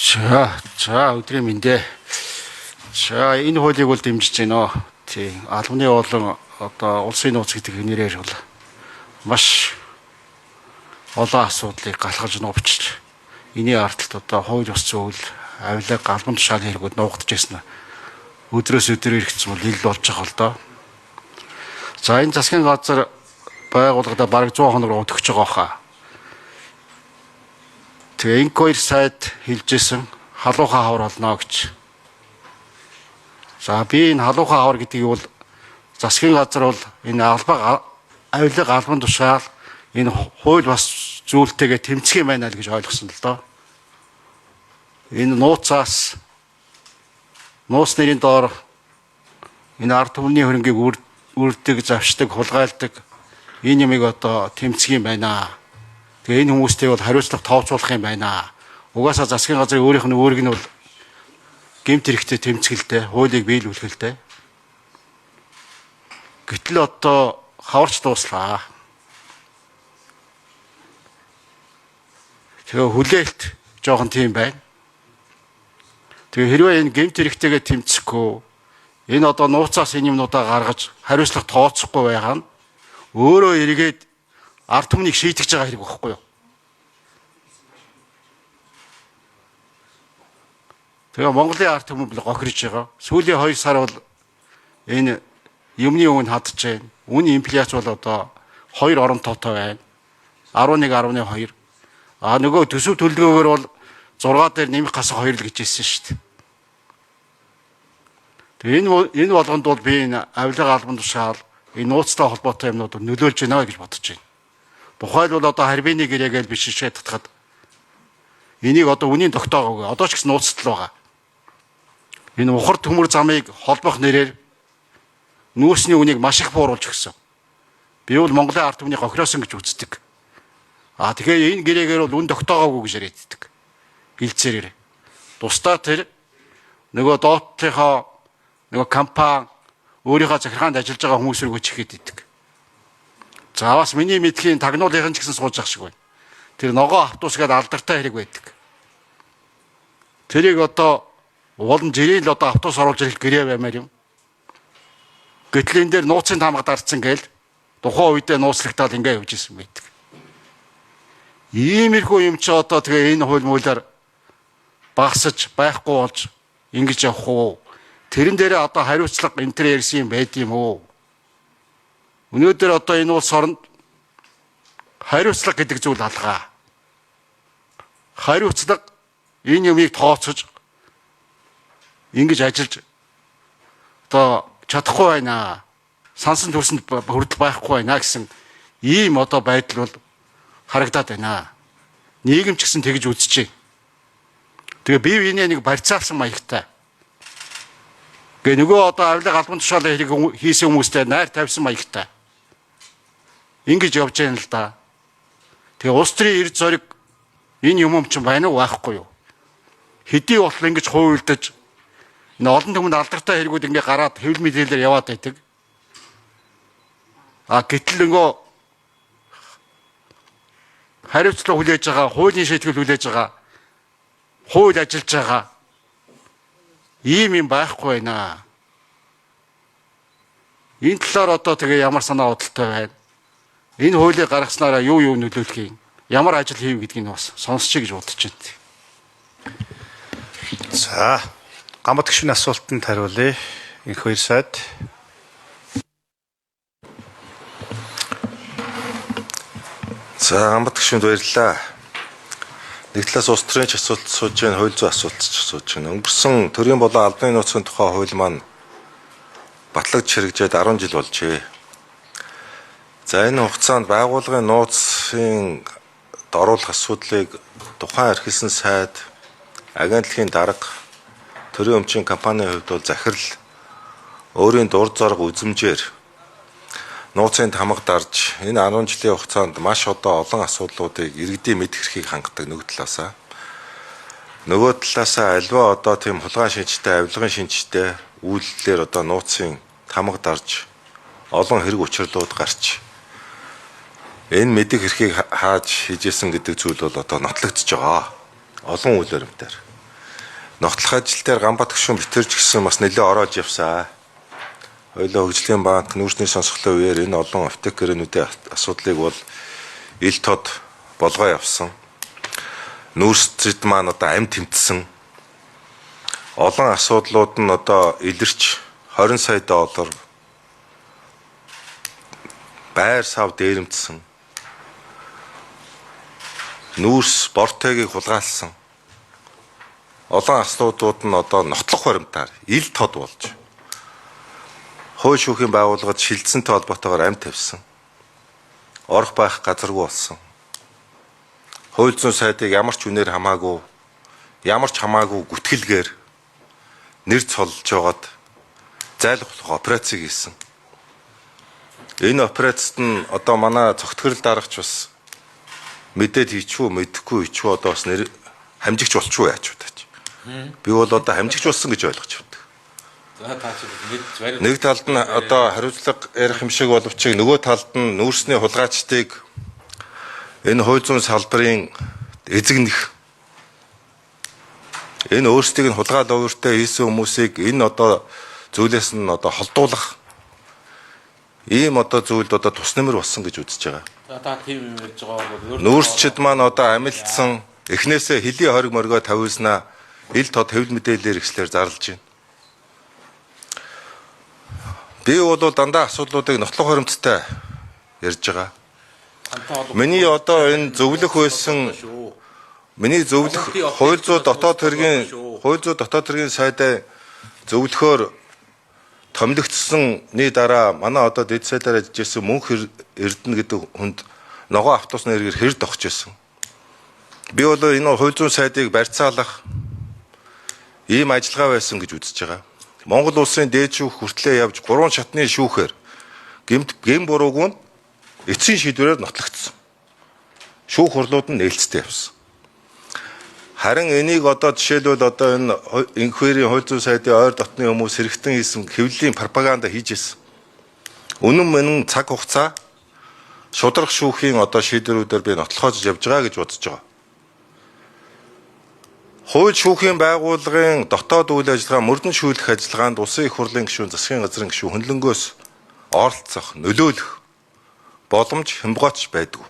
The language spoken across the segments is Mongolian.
За өдрийн мэндэ. За энэ хуулийг бол дэмжиж байна. Тийм. Албаны болон одоо улсын нууц гэдэг нэрээр бол маш олон асуудлыг галхаж нуувчиж энэний ардталт одоо хууль бус зүйл авилга албан тушаалын хэрэгүүд нуугдж байсан. Өдрөөс өдөр ирэхцэн бол ил болж байгаа л доо. За энэ засгийн газар байгууллагада бараг 100 хоног өтгөж байгаа хаа. Тэгээ инквайр сайт хэлжсэн халуухаа хавар болно гэж. За би энэ халуухаа хавар гэдгийг бол засгийн газар бол энэ авилга албан тушаал энэ хууль бас зүйлтэйгээ тэмцэх юм байна л гэж ойлгосон л доо. Энэ нууцаас нууц нэрийн доор энэ ард түмний хөрөнгийг үрдэг, завшдаг, хулгайлдаг энэ юмыг одоо тэмцэх юм байна. Тэгээ энэ хүмүүстэй бол хариуцлага тооцоолох юм байна. Угаасаа засгийн газрын өөрийнх нь үүрэг нь бол гэмт хэрэгтэй тэмцгэлтэй, хуулийг биелүүлэхэлтэй. Гэтэл одоо хаварч дууслаа. Тэгээ хүлээлт жоохон тийм байна. Тэгээ хэрвээ энэ гэмт хэрэгтэйгээ тэмцэхгүй энэ одоо нууцаас энэ юмнуудаа гаргаж хариуцлага тооцохгүй байгаа нь өөрөө эргээд ард түмнийг шийтгэж байгаа хэрэг байхгүй юу? Тэгээ Монголын ард түмэн бол гохирж байгаа. Сүүлийн 2 сар бол энэ юмны үн хадж байна. Үүний инфляц бол одоо 2 орон тоотой байна. 11.2. Нөгөө төсөв төлөвлөгөөгөр бол 6 дээр нэмэх гасах 2 л гэж хэлсэн шүү дээ. Тэгээ энэ болгонд бол би энэ авилга албан тушаал энэ нууцтай холбоотой юмнууд нөлөөлж байна гэж бодож байна. Тухайлбал одоо харьбины гэрээгээл бишишээ татхад энийг одоо үнийн тогтоогоогүй одоо ч гэсэн нууцтал байгаа. Энэ ухар төмөр замыг холбох нэрээр нүүсний үнийг маш их бууруулж өгсөн. Би бол Монголын ард түмний гохиросон гэж үздэг. Тэгэхээр энэ гэрээгээр бол үн тогтоогоогүй гэж яриаддаг. Хилцээрээр. Тусдаа тэр нөгөө доотлихоо нөгөө компани өөрийнхөө захиргаанд ажиллаж байгаа хүмүүс рүү чихэд идэг. За бас миний мэдхийн тагнуулын ч гэсэн сууж ах шиг байна. Тэр ногоо автобусгээд алдартай хэрэг байдаг. Тэрийг одоо улам жирийн л одоо автобус оруулж ирэх гэрээ баймаар юм. Гэтэл энэ дээр нууцын таамаг дарцсан гээл тухайн үедээ нууцлагтаад ингээ явж исэн байдаг. Иймэрхүү юм чи одоо тэгээ энэ хууль муулаар багсаж байхгүй болж ингэж явах уу? Тэрэн дээрээ одоо хариуцлага энэ төр ярьсан юм байд юм уу? Өнөөдөр одоо энэ улс оронд хариуцлага гэдэг зүйл алгаа. Хариуцлага энэ юмыг тооцож ингэж ажиллаж одоо чадахгүй байна. Сансан төрсөнд хүртэл байхгүй байна гэсэн ийм одоо байдал бол харагдаад байна. Нийгэм ч гэсэн тэгж үзэж байна. Тэгээ бие биенээ нэг барьцаалсан маягтай. Гэ нөгөө одоо авилга албан тушаалын хэрэг хийсэн хүмүүстэй найр тавьсан маягтай. Ингэж явж байна л да. Тэгээ улс төрийн эрд зориг энэ юм чинь байна уу байхгүй юу? Хэдий бол ингэж хуйлдаж энэ олон түмэнд алдартай хэрэгүүд ингээ гараад хэвлэл мэдээлэлээр яваад байдаг. Гэтэл нөгөө хариуцлага хүлээж байгаа, хуулийн шийтгэл хүлээж байгаа, хууль ажиллаж байгаа ийм юм байхгүй байна. Энэ талаар одоо тэгээ ямар санаа бодолтой байна? Энэ хуулийг гаргаснараа юу нөлөөлөх юм? Ямар ажил хийв гэдгийг бас сонсчих гэж бодож байна. За, гамбат гишүүний асуултанд хариулъя. Инквайр сайт. За, гамбат гишүүнд баярлалаа. Нэг талаас улс төрийн ч асуулт сууж байна, хууль зүйн асуулт ч сууж байна. Өнгөрсөн төрийн болон албаны нууцын тухай хууль маань батлагдж хэрэгжээд 10 жил болжээ. За энэ хугацаанд байгууллагын нууцын оруулах асуудлыг тухайн эрхэлсэн сайд, агентлагийн дарга, төрийн өмчийн компанийн хувьд бол захирал өөрийн дур зориг үзмжээр нууцын тамга дарж энэ 10 жилийн хугацаанд маш одоо олон асуудлуудыг иргэдийн мэд хэрхийг хангадаг нэг талаасаа. Нөгөө талаасаа альва одоо тийм хулгайн шинжтэй, авилгын шинжтэй үйлдэлээр одоо нууцын тамга дарж олон хэрэг учирлууд гарч энэ мэд хэрхийг хааж хийжсэн гэдэг зүйл бол одоо нотлогдож байгаа. Олон үйл баримтаар. Ногтлох ажил дээр Ганбат гишүүн битэрч гисэн бас нэлээд ороод явсан. Хоёулаа хөгжлийн банк нүүрсний сонсголын үеэр энэ олон аптекернүүдийн асуудлыг бол ил тод болгоо явсан. Нүүрсэд маань одоо амь тэмцсэн. Олон асуудлууд нь одоо илэрч 20 сая доллар байр сав дээрэмдсэн. Нүүрс бортойгийг хулгайлсан. Олон асуудлууд нь одоо нотлох баримтаар ил тод болж хууль шүүхийн байгууллагад шилжсэнтэй холбоотойгоор амь тавьсан. Орох байх газаргүй болсон. Хууль зүйн сайдыг ямар ч үнээр хамаагүй, ямар ч хамаагүй гүтгэлгээр нэр цолж байгаад зайлуулах операцийг хийсэн. Энэ операцид нь одоо манай цогтгорол дарагч бас мэдээд хийчихв, мэдэхгүй хийчихв, одоо бас нэр хамжигч болчихгүй яаж удаач. Би бол одоо хамжигч болсон гэж ойлгож байна. Нэг талд нь одоо хариуцлага ярих юм шиг боловч нөгөө талд нь нүүрсний хулгайчдыг энэ хууль зүйн салбарын эзэгнэх энэ өөрсдийг нь хулгай ловёртой хийсэн хүмүүсийг энэ одоо зүйлээс нь одоо холдуулах ийм одоо зүйлд одоо тус нэмэр болсон гэж үзэж байгаа. Та тийм юм ярьж байгаа бол Нүүрсчид маань одоо амилдсан эхнээсээ хөлийн хориг моргоо тавьснаа ил тод хэвлэл мэдээлэлээр ихслэр зарлж байна. Би бол дандаа асуудлуудыг нотлох баримттай ярьж байгаа. Миний одоо энэ зөвлөх байсан миний зөвлөх хууль зүйн дотоод хэргийн сайдаа зөвлөхөөр томилогдсонны дараа манай одоо дэд сайдаар ажиллаж байсан мөнх Эрдэнэ гэдэг хүнд ногоо автобусны хэрэгээр хэрд огч байсан. Би бол энэ хууль зүйн сайдыг барьцаалах ийм ажиллагаа байсан гэж үзэж байгаа. Монгол улсын дээд шүүх хүртлээр явж 3 шатны шүүхээр гэм бурууг нь эцсийн шийдвэрээр нотлогдсон. Шүүх хурлууд нь нээлттэй явсан. Харин энийг одоо жишээлбэл одоо энэ инквайрийн хууль зүйн сайдын ойр дотны хүмүүс хэрэгтэн хийсэн хэвлэлийн пропаганда хийж ирсэн. Үнэн мэнэн цаг хугацаа шударга шүүхийн одоо шийдвэрүүдээр би нотлохож явж байгаа гэж бодож байгаа. Хууль шүүхийн байгууллагын дотоод үйл ажиллагаа мөрдөн шүүлэх ажиллагаанд улсын их хурлын гишүүн, засгийн газрын гишүүн хөндлөнгөөс оролцох, нөлөөлөх боломж хямгаач байдгүй.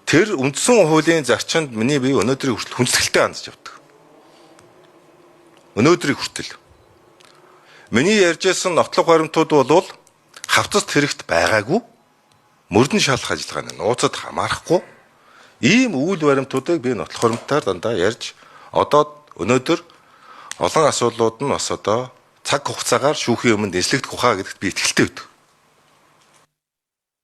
Тэр үндсэн хуулийн зарчинд миний бие өнөөдрийн хүртэл хүндэтгэлтэй хандж явдаг. Өнөөдрийн хүртэл. Миний ярьжсэн нотлох баримтууд бол хавцаст хэрэгт байгаагүй мөрдөн шалах ажиллагааны нууцад хамаарахгүй ийм үйл баримтуудыг би нотлох баримтаар дандаа ярьж одоо өнөөдөр олон асуудлууд нь бас одоо цаг хугацаагаар шүүхийн өмнө нислэгдэх ухаа гэдэгт би итгэлтэй байдаг.